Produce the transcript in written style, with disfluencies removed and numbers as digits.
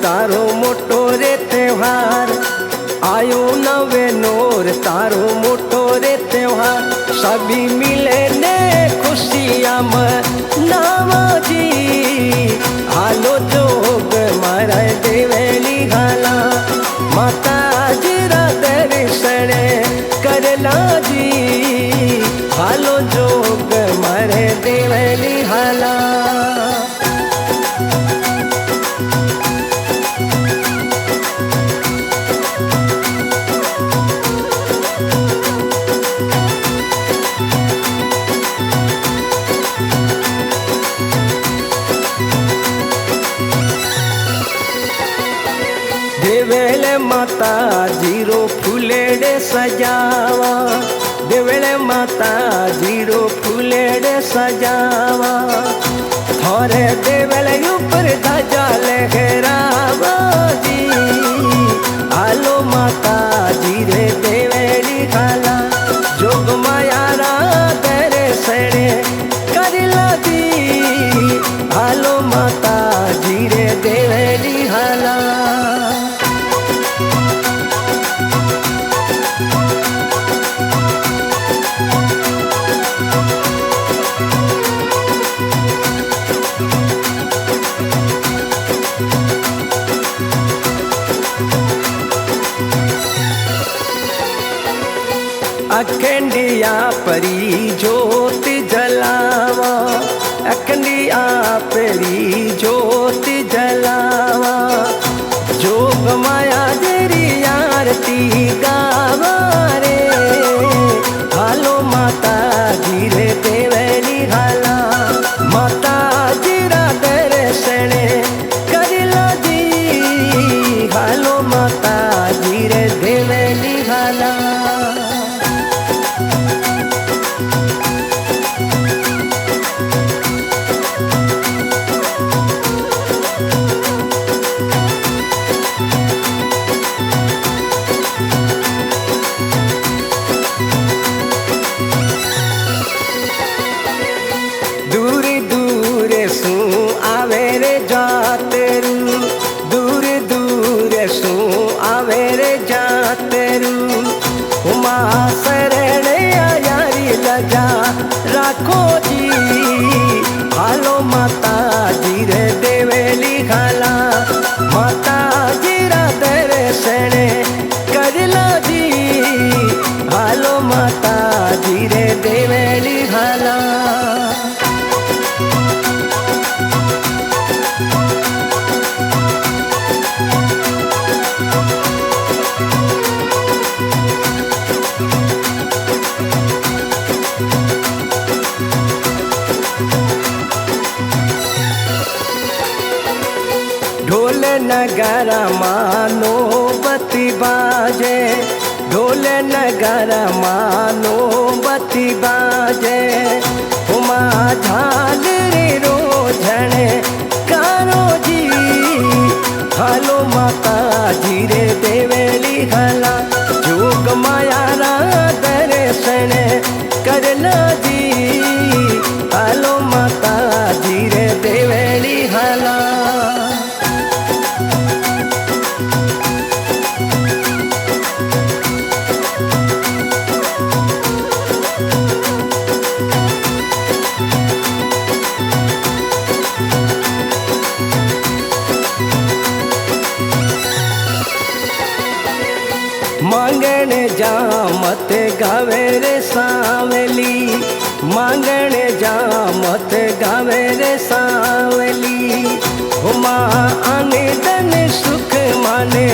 तारो मोटो रे त्योहार, आयो नवे नूर तारो मोटो रे त्योहार। सभी मिले ने खुशियां मनावा जी, हालो जोग मारा देवेली हाला। माता जीरा दर्शन करला जी, हालो जोग मारे देवेली हाला। देवेले माता जीरो फूलेड़े सजावा, देवेले माता जीरो फूलेड़े सजावा। थोरे देवेले ऊपर ध्वजा लहरावा जी, हालो माता जीरे देवेली हाला। जोग माया रा दर्शन करला दी, हालो माता जीरे देवेली हाला। अखंडिया परी ज्योति जलावा, अखंडिया परी ज्योति जलावा। जोग माया तेरी आरती गावा रे, हालो माता जीरे देवेली हाला। माता जीरा दर्शन करला दी, हालो माता जीरे देवेली हाला। दूर दूर सू आवे रे जातेरू, दूर दूर सू आवे रे जातेरू। उमा शरण यारी लजा राखो जी, हालो माता जीरे देवेली हाला। माता जीरा दर्शन करला जी, हालो माता जीरे देवेली हाला। ढोल नगर मानो बत्ती बाजे, ढोल नगर मानो बत्ती बाजे। उमा झाल रे रोझण कारो जी, हालो माता जीरे देवेली हाला। जोग माया रा दर्शन करला जी, हालो माता जीरे देवेली हाला। मांगण जामत गावे रे सावली, मांगण जामत गावे रे सावली। उमा आने धन सुख माने